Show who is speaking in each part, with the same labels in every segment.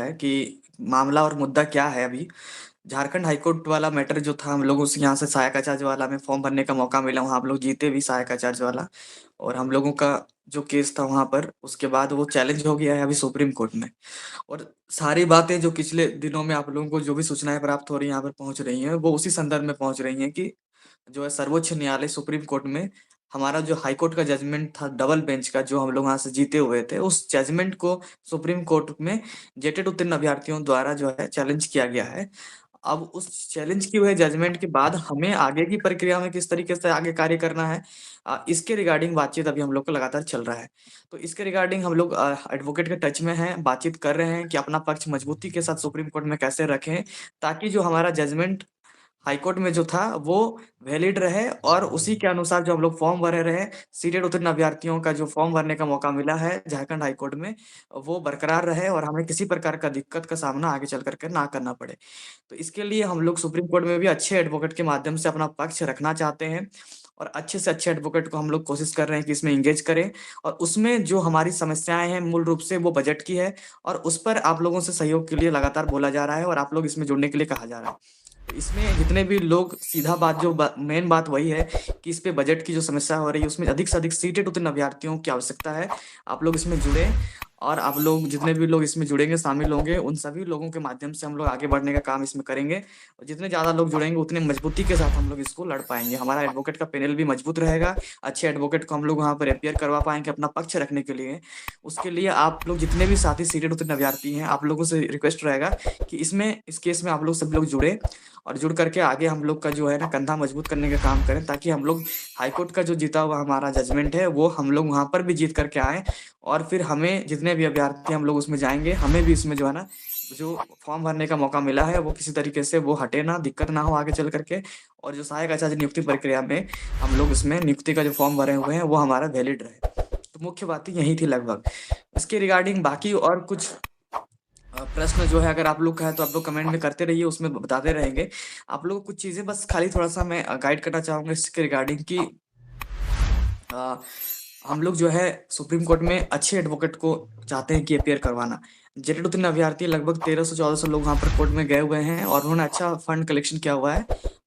Speaker 1: है कि मामला और मुद्दा क्या है अभी। झारखंड हाईकोर्ट वाला मैटर जो था, हम लोगों से यहाँ से सहायक आचार्य वाला में फॉर्म भरने का मौका मिला, वहाँ हम लोग जीते भी सहायक आचार्य वाला। और हम लोगों का जो केस था वहाँ पर, उसके बाद वो चैलेंज हो गया है अभी सुप्रीम कोर्ट में। और सारी बातें जो पिछले दिनों में आप लोगों को जो भी सूचनाएं प्राप्त हो रही हैं, यहाँ पर पहुंच रही हैं, वो उसी संदर्भ में पहुंच रही हैं कि जो है सर्वोच्च न्यायालय सुप्रीम कोर्ट में हमारा जो हाई कोर्ट का जजमेंट था डबल बेंच का, जो हम लोग वहां से जीते हुए थे, उस जजमेंट को सुप्रीम कोर्ट में जेटेड उत्तीर्ण अभ्यर्थियों द्वारा जो है चैलेंज किया गया है। अब उस चैलेंज की हुए जजमेंट के बाद हमें आगे की प्रक्रिया में किस तरीके से आगे कार्य करना है, इसके रिगार्डिंग बातचीत अभी हम लोग का लगातार चल रहा है। तो इसके रिगार्डिंग हम लोग एडवोकेट के टच में हैं, बातचीत कर रहे हैं कि अपना पक्ष मजबूती के साथ सुप्रीम कोर्ट में कैसे रखें, ताकि जो हमारा जजमेंट हाईकोर्ट में जो था वो वैलिड रहे, और उसी के अनुसार जो हम लोग फॉर्म भरे रहे, सीटेड उत्तीर्ण अभ्यर्थियों का जो फॉर्म भरने का मौका मिला है झारखंड हाईकोर्ट में, वो बरकरार रहे और हमें किसी प्रकार का दिक्कत का सामना आगे चल करके ना करना पड़े। तो इसके लिए हम लोग सुप्रीम कोर्ट में भी अच्छे एडवोकेट के माध्यम से अपना पक्ष रखना चाहते हैं, और अच्छे से अच्छे एडवोकेट को हम लोग कोशिश कर रहे हैं कि इसमें इंगेज करें। और उसमें जो हमारी समस्याएं हैं मूल रूप से वो बजट की है, और उस पर आप लोगों से सहयोग के लिए लगातार बोला जा रहा है, और आप लोग इसमें जुड़ने के लिए कहा जा रहा है। तो इसमें जितने भी लोग, सीधा बात जो मेन बात वही है कि इस पे बजट की जो समस्या हो रही है, उसमें अधिक से अधिक सीटेड उत्तीर्ण अभ्यर्थियों की आवश्यकता है। आप लोग इसमें जुड़े, और आप लोग जितने भी लोग इसमें जुड़ेंगे, शामिल होंगे, उन सभी लोगों के माध्यम से हम लोग आगे बढ़ने का काम इसमें करेंगे। और जितने ज्यादा लोग जुड़ेंगे उतने मजबूती के साथ हम लोग इसको लड़ पाएंगे, हमारा एडवोकेट का पैनल भी मजबूत रहेगा। अच्छे एडवोकेट को हम लोग वहां पर अपियर करवा पाएंगे अपना पक्ष रखने के लिए। उसके लिए आप लोग जितने भी साथी सीटेड उत्तीर्ण अभ्यर्थी हैं, आप लोगों से रिक्वेस्ट रहेगा कि इसमें, इस केस में आप लोग सब लोग जुड़े, और जुड़ करके आगे हम लोग का जो है ना कंधा मजबूत करने का काम करें, ताकि हम लोग हाईकोर्ट का जो जीता हुआ हमारा जजमेंट है वो हम लोग वहां पर भी जीत करके आए। और फिर हमें जितने भी अभ्यर्थी हम लोग उसमें जाएंगे, हमें भी इसमें जो है ना, जो फॉर्म भरने का मौका मिला है वो किसी तरीके से वो हटे ना, दिक्कत ना हो आगे चल करके। और जो सहायक आचार्य नियुक्ति प्रक्रिया में हम लोग उसमें नियुक्ति का जो फॉर्म भरे हुए हैं वो हमारा वैलिड रहे। तो मुख्य बात यही थी लगभग। इसके रिगार्डिंग बाकी और कुछ प्रश्न जो है, अगर आप लोग का है तो आप लोग कमेंट में करते रहिए, उसमें बताते रहेंगे। आप लोग को कुछ चीजें बस खाली थोड़ा सा मैं गाइड करना चाहूंगा इसके रिगार्डिंग कि अ, हम लोग जो है सुप्रीम कोर्ट में अच्छे एडवोकेट को चाहते हैं कि अपियर करवाना। जेटेड उत्तीर्ण अभ्यर्थी लगभग 1300-1400 लोग वहां पर कोर्ट में गए हुए हैं, और उन्होंने अच्छा फंड कलेक्शन किया हुआ है।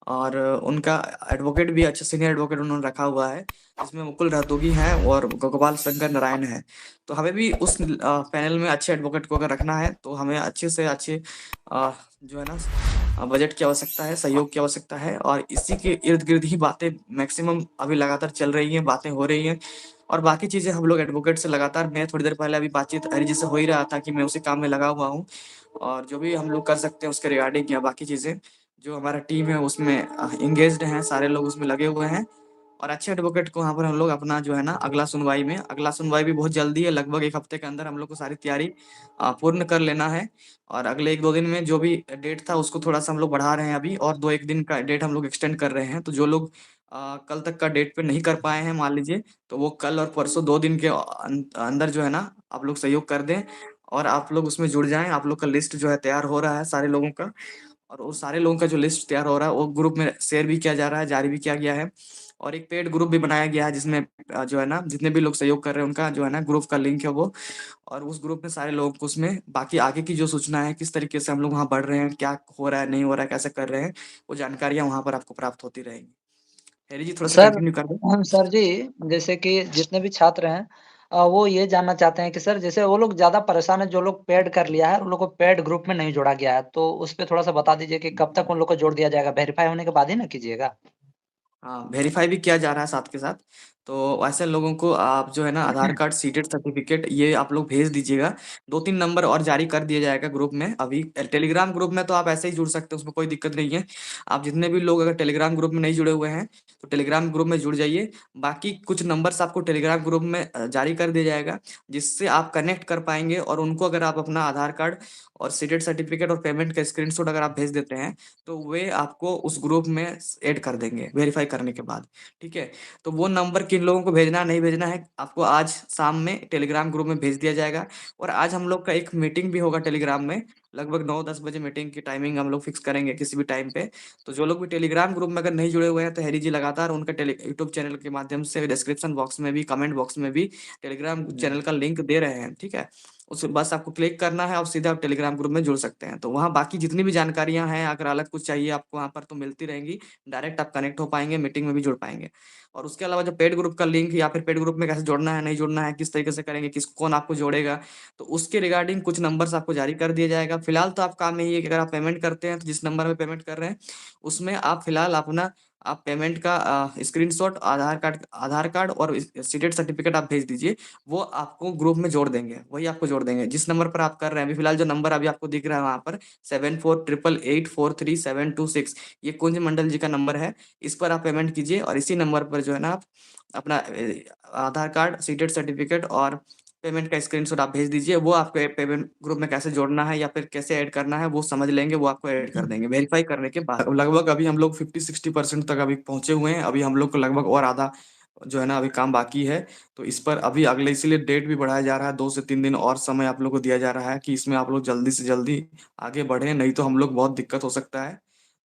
Speaker 1: और उनका एडवोकेट भी अच्छा सीनियर एडवोकेट उन्होंने रखा हुआ है, जिसमें मुकुल रहतोगी हैं और गोपाल शंकर नारायण है। तो हमें भी उस पैनल में अच्छे एडवोकेट को अगर रखना है, तो हमें अच्छे से अच्छे जो है ना बजट की आवश्यकता है, सहयोग की आवश्यकता है, और इसी के इर्द गिर्द ही बातें मैक्सिमम अभी लगातार चल रही हैं, बातें हो रही हैं। और बाकी चीजें हम लोग एडवोकेट से लगातार, मैं थोड़ी देर पहले अभी बातचीत हरी जी से हो ही रहा था कि मैं उसी काम में लगा हुआ हूँ। और जो भी हम लोग कर सकते हैं उसके रिगार्डिंग या बाकी चीजें, जो हमारा टीम है उसमें इंगेज्ड हैं, सारे लोग उसमें लगे हुए हैं। और अच्छे एडवोकेट को वहाँ पर हम लोग अपना जो है ना अगला सुनवाई भी बहुत जल्दी है, लगभग एक हफ्ते के अंदर हम लोग को सारी तैयारी पूर्ण कर लेना है। और अगले 1-2 दिन में जो भी डेट था उसको थोड़ा सा हम लोग बढ़ा रहे हैं अभी, और 2-1 दिन का डेट हम लोग एक्सटेंड कर रहे हैं। तो जो लोग कल तक का डेट पे नहीं कर पाए हैं मान लीजिए, तो वो कल और परसों 2 दिन के अंदर जो है ना आप लोग सहयोग कर दें, और आप लोग उसमें जुड़ जाएं। आप लोग का लिस्ट जो है तैयार हो रहा है सारे लोगों का, और वो सारे लोगों का जो लिस्ट तैयार हो रहा है वो ग्रुप में शेयर भी किया जा रहा है, जारी भी किया गया है। और एक पेड ग्रुप भी बनाया गया है, जिसमें जो है ना जितने भी लोग सहयोग कर रहे हैं उनका जो है ना ग्रुप का लिंक है वो। और उस ग्रुप में सारे लोगों को उसमें बाकी आगे की जो सूचना है, किस तरीके से हम लोग वहाँ बढ़ रहे हैं, क्या हो रहा है नहीं हो रहा है, कैसे कर रहे हैं, वो जानकारियां वहां पर आपको प्राप्त होती रहेंगी। हैरी जी थोड़ा सा
Speaker 2: सर
Speaker 1: कंटिन्यू कर दें।
Speaker 2: सर जी, जैसे कि जितने भी छात्र हैं वो ये जानना चाहते हैं कि सर जैसे वो लोग ज़्यादा परेशान है, जो लोग पेड कर लिया है उन लोग को पेड ग्रुप में नहीं जोड़ा गया है, तो उस पे थोड़ा सा बता दीजिए कि कब तक उन लोग को जोड़ दिया जाएगा? वेरीफाई होने के बाद ही ना कीजिएगा।
Speaker 1: हाँ, वेरीफाई भी किया जा रहा है साथ के साथ। तो ऐसे लोगों को आप जो है ना आधार कार्ड, सीटेड सर्टिफिकेट, ये आप लोग भेज दीजिएगा। 2-3 नंबर और जारी कर दिया जाएगा ग्रुप में अभी। टेलीग्राम ग्रुप में तो आप ऐसे ही जुड़ सकते हैं, उसमें कोई दिक्कत नहीं है। आप जितने भी लोग अगर टेलीग्राम ग्रुप में नहीं जुड़े हुए हैं, तो टेलीग्राम ग्रुप में जुड़ जाइए। बाकी कुछ नंबर्स आपको टेलीग्राम ग्रुप में जारी कर दिया जाएगा, जिससे आप कनेक्ट कर पाएंगे। और उनको अगर आप अपना आधार कार्ड और सीटेड सर्टिफिकेट और पेमेंट का स्क्रीनशॉट अगर आप भेज देते हैं, तो वे आपको उस ग्रुप में ऐड कर देंगे वेरीफाई करने के बाद। ठीक है। तो वो नंबर किन लोगों को भेजना नहीं भेजना है, आपको आज शाम में टेलीग्राम ग्रुप में भेज दिया जाएगा। और आज हम लोग का एक मीटिंग भी होगा टेलीग्राम में, लगभग 9-10 बजे मीटिंग की टाइमिंग हम लोग फिक्स करेंगे किसी भी टाइम पे। तो जो लोग भी टेलीग्राम ग्रुप में अगर नहीं जुड़े हुए हैं, तो हैरी जी लगातार उनका यूट्यूब चैनल के माध्यम से डिस्क्रिप्शन बॉक्स में भी, कमेंट बॉक्स में भी टेलीग्राम चैनल का लिंक दे रहे हैं। ठीक है। उस बस आपको क्लिक करना है और सीधे आप टेलीग्राम ग्रुप में जुड़ सकते हैं। तो वहाँ बाकी जितनी भी जानकारियां हैं, अगर अलग कुछ चाहिए आपको वहाँ पर तो मिलती रहेंगी। डायरेक्ट आप कनेक्ट हो पाएंगे, मीटिंग में भी जुड़ पाएंगे। और उसके अलावा जो पेड ग्रुप का लिंक या फिर पेड ग्रुप में कैसे जोड़ना है, नहीं जोड़ना है, किस तरीके से करेंगे, किस कौन आपको जोड़ेगा, तो उसके रिगार्डिंग कुछ नंबर्स आपको जारी कर दिया जाएगा। फिलहाल तो आप काम में ही है कि अगर आप पेमेंट करते हैं तो जिस नंबर में पेमेंट कर रहे हैं उसमें आप फिलहाल अपना आप पेमेंट का स्क्रीनशॉट, आधार कार्ड और सीटेड सर्टिफिकेट आप भेज दीजिए। वो आपको ग्रुप में जोड़ देंगे, वही आपको जोड़ देंगे जिस नंबर पर आप कर रहे हैं। अभी फिलहाल जो नंबर अभी आपको दिख रहा है वहां पर 7488843726, ये कुंज मंडल जी का नंबर है। इस पर आप पेमेंट कीजिए और इसी नंबर पर जो है ना आप अपना आधार कार्ड, सीटेड सर्टिफिकेट और पेमेंट का स्क्रीनशॉट आप भेज दीजिए। वो आपको पेमेंट ग्रुप में कैसे जोड़ना है या फिर कैसे ऐड करना है वो समझ लेंगे, वो आपको ऐड कर देंगे वेरीफाई करने के बाद। लगभग अभी हम लोग 50-60% तक अभी पहुंचे हुए हैं। अभी हम लोग को लगभग और आधा जो है ना अभी काम बाकी है। तो इस पर अभी अगले इसीलिए डेट भी बढ़ाया जा रहा है, 2 से 3 दिन और समय आप लोग को दिया जा रहा है कि इसमें आप लोग जल्दी से जल्दी आगे बढ़े, नहीं तो हम लोग बहुत दिक्कत हो सकता है।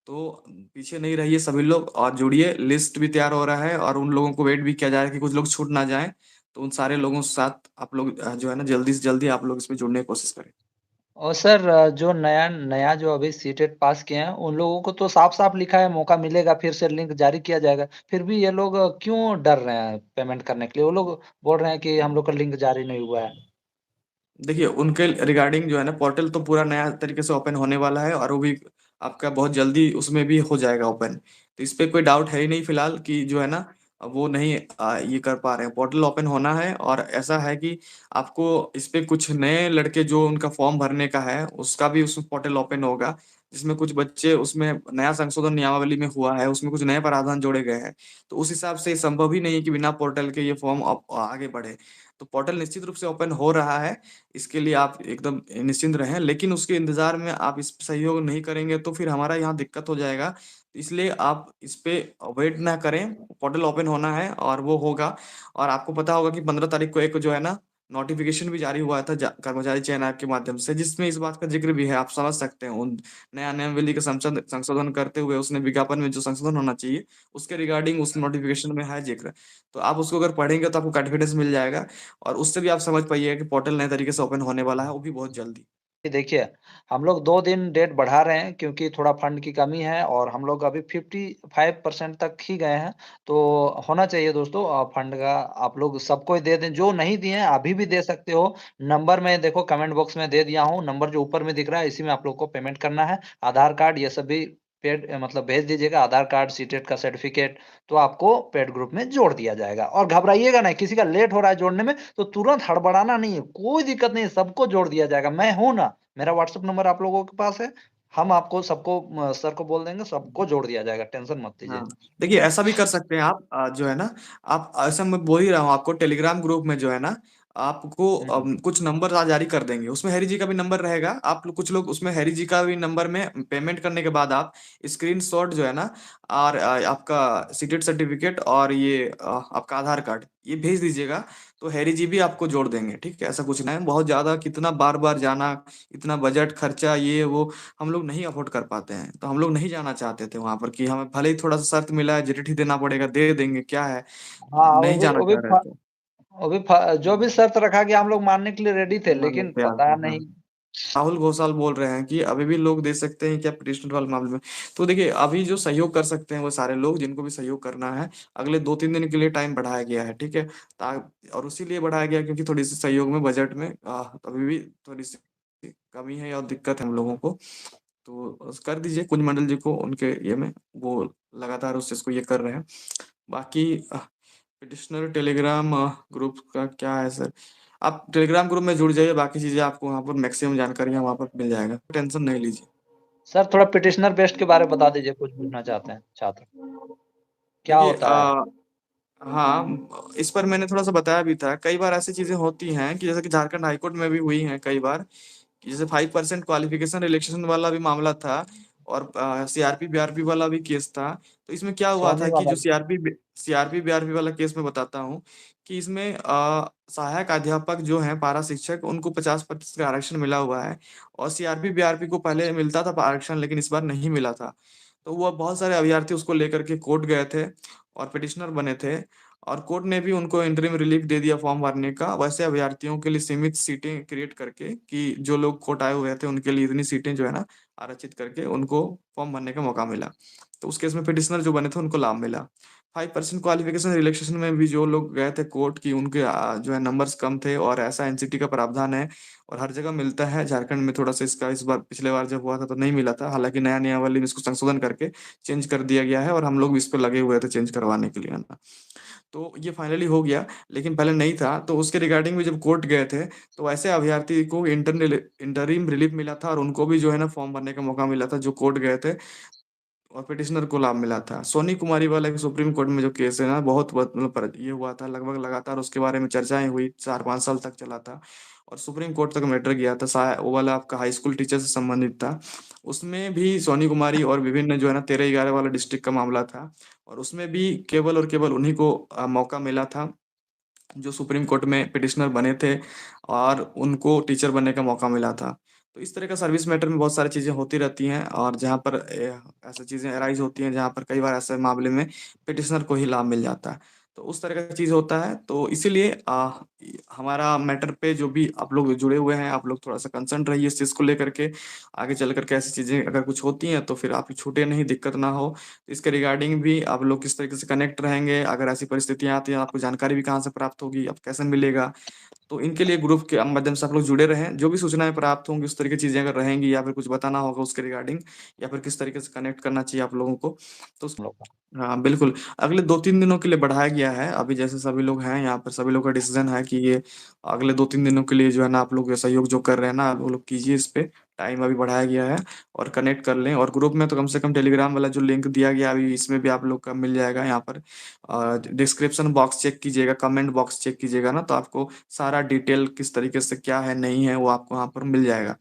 Speaker 1: तो पीछे नहीं रहिए सभी लोग और जुड़िए। लिस्ट भी तैयार हो रहा है और उन लोगों को वेट भी किया जा रहा है कि कुछ लोग छूट ना जाएं। तो उन सारे लोगों के साथ आप लोग जो है ना जल्दी से जल्दी आप लोग इसमें जुड़ने की कोशिश करें।
Speaker 2: और सर जो नया नया जो अभी सीटेट पास किए हैं, उन लोगों को तो साफ-साफ लिखा है मौका मिलेगा, फिर से लिंक जारी किया जाएगा। फिर भी ये लोग क्यों डर रहे हैं पेमेंट करने के लिए? वो लोग बोल रहे हैं कि हम लोग का लिंक जारी नहीं हुआ है।
Speaker 1: देखिए उनके रिगार्डिंग जो है ना पोर्टल तो पूरा नया तरीके से ओपन होने वाला है और वो भी आपका बहुत जल्दी उसमें भी हो जाएगा ओपन। तो इस पे कोई डाउट है ही नहीं फिलहाल कि जो है ना वो नहीं ये कर पा रहे हैं। पोर्टल ओपन होना है और ऐसा है कि आपको इस पे कुछ नए लड़के जो उनका फॉर्म भरने का है उसका भी उस पोर्टल ओपन होगा, जिसमें कुछ बच्चे उसमें नया संशोधन नियमावली में हुआ है, उसमें कुछ नए प्रावधान जोड़े गए हैं। तो उस हिसाब से संभव ही नहीं है कि बिना पोर्टल के ये फॉर्म आगे बढ़े। तो पोर्टल निश्चित रूप से ओपन हो रहा है, इसके लिए आप एकदम निश्चिंत रहें। लेकिन उसके इंतजार में आप इस पे सहयोग नहीं करेंगे तो फिर हमारा यहाँ दिक्कत हो जाएगा। इसलिए आप इस पे वेट ना करें, पोर्टल ओपन होना है और वो होगा। और आपको पता होगा कि 15 तारीख को एक जो है ना नोटिफिकेशन भी जारी हुआ था कर्मचारी चयन आयोग के माध्यम से, जिसमें इस बात का जिक्र भी है, आप समझ सकते हैं। उन नया नियमावली का संशोधन संशोधन करते हुए उसने विज्ञापन में जो संशोधन होना चाहिए उसके रिगार्डिंग उस नोटिफिकेशन में है जिक्र। तो आप उसको अगर पढ़ेंगे तो आपको कॉन्फिडेंस मिल जाएगा और उससे भी आप समझ पाइए कि पोर्टल नए तरीके से ओपन होने वाला है, वो भी बहुत जल्दी।
Speaker 2: कि देखिए, हम लोग 2 दिन डेट बढ़ा रहे हैं क्योंकि थोड़ा फंड की कमी है और हम लोग अभी 55% तक ही गए हैं। तो होना चाहिए दोस्तों फंड का आप लोग सबको ही दे दें, जो नहीं दिए हैं अभी भी दे सकते हो। नंबर मैं देखो कमेंट बॉक्स में दे दिया हूँ, नंबर जो ऊपर में दिख रहा है इसी में आप लोग को पेमेंट करना है। आधार कार्ड ये सभी पेड मतलब भेज दीजिएगा, आधार कार्ड, सीटेट का सर्टिफिकेट, तो आपको पेड ग्रुप में जोड़ दिया जाएगा। और घबराइएगा नहीं, किसी का लेट हो रहा है जोड़ने में तो तुरंत हड़बड़ाना नहीं है, कोई दिक्कत नहीं है, सबको जोड़ दिया जाएगा। मैं हूँ ना, मेरा व्हाट्सएप नंबर आप लोगों के पास है। हम आपको सबको सर को बोल देंगे, सबको जोड़ दिया जाएगा, टेंशन मत लीजिए।
Speaker 1: हाँ, देखिए ऐसा भी कर सकते हैं आप जो है ना, आप ऐसा मैं बोल ही रहा हूँ आपको, टेलीग्राम ग्रुप में जो है ना आपको
Speaker 2: हुँ।
Speaker 1: कुछ नंबर आज जारी कर देंगे, उसमें हैरी जी का भी नंबर रहेगा। आप लोग कुछ लोग उसमें हैरी जी का भी नंबर में पेमेंट करने के बाद आप स्क्रीनशॉट जो है ना और आपका सीटेड सर्टिफिकेट और ये आपका आधार कार्ड ये भेज दीजिएगा। तो हैरी जी भी आपको जोड़ देंगे, ठीक है। ऐसा कुछ नहीं है बहुत ज्यादा, कितना बार बार जाना, इतना बजट खर्चा ये वो हम लोग नहीं अफोर्ड कर पाते हैं। तो हम लोग नहीं जाना चाहते थे वहां पर कि हमें भले ही थोड़ा सा शर्त मिला है, जेट ही देना पड़ेगा, दे देंगे क्या है,
Speaker 2: हाँ,
Speaker 1: नहीं जाना चाह रहे थे।
Speaker 2: वो भी फ जो भी शर्त रखा गया हम लोग मानने के लिए रेडी थे,
Speaker 1: मान
Speaker 2: लेकिन
Speaker 1: लेते हैं
Speaker 2: पता
Speaker 1: हाँ हाँ।
Speaker 2: नहीं।
Speaker 1: राहुल घोषाल बोल रहे हैं कि अभी भी लोग दे सकते हैं क्या पिटिशनर वाले मामले में। तो देखिए अभी जो सहयोग कर सकते हैं वो सारे लोग जिनको भी सहयोग करना है, अगले 2-3 दिन के लिए टाइम बढ़ाया गया है, ठीक है। और उसीलिए बढ़ाया गया क्योंकि थोड़ी सी सहयोग में बजट में अभी भी थोड़ी सी कमी है और दिक्कत है हम लोगों को। तो कर दीजिए कुंज मंडल जी को उनके ये में, वो लगातार उस चीज को ये कर रहे हैं। बाकी पिटिशनर टेलीग्राम ग्रुप का क्या है सर, आप टेलीग्राम ग्रुप में जुड़ जाइए, बाकी चीजें आपको वहाँ पर मैक्सिमम जानकारियाँ वहाँ पर मिल जाएगा, टेंशन नहीं लीजिए।
Speaker 2: सर थोड़ा पिटिशनर बेस्ड के बारे में बता दीजिए, कुछ पूछना चाहते हैं छात्र। क्या
Speaker 1: देखिए
Speaker 2: होता है?
Speaker 1: हाँ, इस पर मैंने थोड़ा सा बताया भी था। कई बार ऐसी चीजें होती हैं कि जैसे कि झारखंड हाईकोर्ट में भी हुई हैं कई बार, कि जैसे 5% क्वालिफिकेशन रिलेक्शन वाला भी मामला था और सीआरपी बीआरपी वाला भी केस था। तो इसमें क्या हुआ
Speaker 2: सोनी
Speaker 1: था कि
Speaker 2: वाला
Speaker 1: जो सीआरपी बीआरपी वाला केस में बताता हूँ कि इसमें सहायक अध्यापक जो हैं पारा शिक्षक उनको 50% का आरक्षण मिला हुआ है। और सीआरपी बीआरपी को पहले मिलता था आरक्षण लेकिन इस बार नहीं मिला था। तो वो बहुत सारे अभ्यर्थी उसको लेकर के कोर्ट गए थे और पिटिशनर बने थे।
Speaker 3: और कोर्ट ने भी उनको इंटरिम रिलीफ दे दिया फॉर्म भरने का, वैसे अभ्यर्थियों के लिए सीमित सीटें क्रिएट करके कि जो लोग कोर्ट आए हुए थे उनके लिए इतनी सीटें जो है ना आरक्षित करके उनको फॉर्म भरने का मौका मिला। तो उस केस में पिटिशनर जो बने थे उनको लाभ मिला। 5% क्वालिफिकेशन रिलैक्सेशन में भी जो लोग गए थे कोर्ट की उनके जो है नंबर्स कम थे, और ऐसा एनसीटी का प्रावधान है और हर जगह मिलता है। झारखंड में थोड़ा सा इसका इस बार पिछले बार जब हुआ था तो नहीं मिला था, हालांकि नया नियमावली में इसको संशोधन करके चेंज कर दिया गया है और हम लोग भी इस पर लगे हुए थे चेंज करवाने के लिए, है ना। तो ये फाइनली हो गया, लेकिन पहले नहीं था। तो उसके रिगार्डिंग भी जब कोर्ट गए थे तो ऐसे अभ्यर्थी को इंटरिम रिलीफ मिला था और उनको भी जो है ना फॉर्म भरने का मौका मिला था जो कोर्ट गए थे, और पिटिशनर को लाभ मिला था। सोनी कुमारी वाला एक सुप्रीम कोर्ट में जो केस है ना बहुत मतलब ये हुआ था लगभग लगातार, उसके बारे में चर्चाएं हुई, 4-5 साल तक चला था और सुप्रीम कोर्ट तक मैटर गया था। वो वाला आपका हाई स्कूल टीचर से संबंधित था। उसमें भी सोनी कुमारी और विभिन्न जो है ना 13-11 वाला डिस्ट्रिक्ट का मामला था, और उसमें भी केवल और केवल उन्हीं को मौका मिला था जो सुप्रीम कोर्ट में पिटिशनर बने थे और उनको टीचर बनने का मौका मिला था। तो इस तरह का सर्विस मैटर में बहुत सारी चीज़ें होती रहती हैं, और जहाँ पर ऐसी चीज़ें अराइज होती हैं जहाँ पर कई बार ऐसे मामले में पिटिशनर को ही लाभ मिल जाता है। तो उस तरह का चीज़ होता है। तो इसीलिए हमारा मैटर पे जो भी आप लोग जुड़े हुए हैं, आप लोग थोड़ा सा कंसर्न रहिए इस चीज़ को लेकर के। आगे चल करके ऐसी चीज़ें अगर कुछ होती हैं तो फिर आप छूटे नहीं, दिक्कत ना हो। इसके रिगार्डिंग भी आप लोग किस तरीके से कनेक्ट रहेंगे, अगर ऐसी परिस्थितियां आती हैं आपको जानकारी भी कहाँ से प्राप्त होगी, अब कैसे मिलेगा। तो इनके लिए ग्रुप के माध्यम से आप लोग जुड़े रहें, जो भी सूचनाएं प्राप्त होंगी उस तरीके की चीजें अगर रहेंगी या फिर कुछ बताना होगा उसके रिगार्डिंग, या फिर किस तरीके से कनेक्ट करना चाहिए आप लोगों को, तो
Speaker 2: हम लोग का।
Speaker 3: हाँ बिल्कुल। अगले 2-3 दिनों के लिए बढ़ाया गया है। अभी जैसे सभी लोग हैं यहाँ पर, सभी लोग का डिसीजन है कि ये अगले 2-3 दिनों के लिए जो है ना आप लोग सहयोग जो कर रहे हैं ना आप लोग कीजिए इस पे। टाइम अभी बढ़ाया गया है और कनेक्ट कर लें। और ग्रुप में तो कम से कम टेलीग्राम वाला जो लिंक दिया गया अभी इसमें भी आप लोग का मिल जाएगा यहाँ पर। डिस्क्रिप्शन बॉक्स चेक कीजिएगा, कमेंट बॉक्स चेक कीजिएगा ना, तो आपको सारा डिटेल किस तरीके से क्या है नहीं है वो आपको वहाँ पर मिल जाएगा।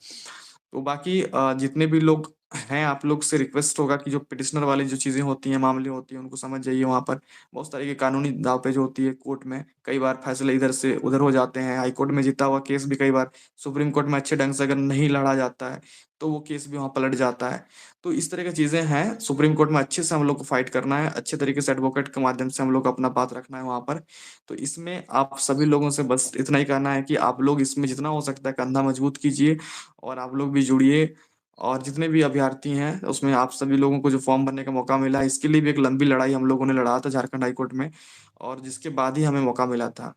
Speaker 3: तो बाकी जितने भी लोग हैं आप लोग से रिक्वेस्ट होगा कि जो पिटिशनर वाली जो चीज़ें होती हैं, मामले होती हैं, उनको समझ जाइए। वहाँ पर बहुत सारी की कानूनी दावपेच होती है कोर्ट में, कई बार फैसले इधर से उधर हो जाते हैं। हाई कोर्ट में जीता हुआ केस भी कई बार सुप्रीम कोर्ट में अच्छे ढंग से अगर नहीं लड़ा जाता है तो वो केस भी वहाँ पलट जाता है। तो इस तरह की चीज़ें हैं, सुप्रीम कोर्ट में अच्छे से हम लोग को फाइट करना है, अच्छे तरीके से एडवोकेट के माध्यम से हम लोग को अपना बात रखना है वहाँ पर। तो इसमें आप सभी लोगों से बस इतना ही कहना है कि आप लोग इसमें जितना हो सकता है कंधा मजबूत कीजिए और आप लोग भी जुड़िए। और जितने भी अभ्यर्थी हैं उसमें आप सभी लोगों को जो फॉर्म भरने का मौका मिला है, इसके लिए भी एक लंबी लड़ाई हम लोगों ने लड़ा था झारखंड हाईकोर्ट में, और जिसके बाद ही हमें मौका मिला था।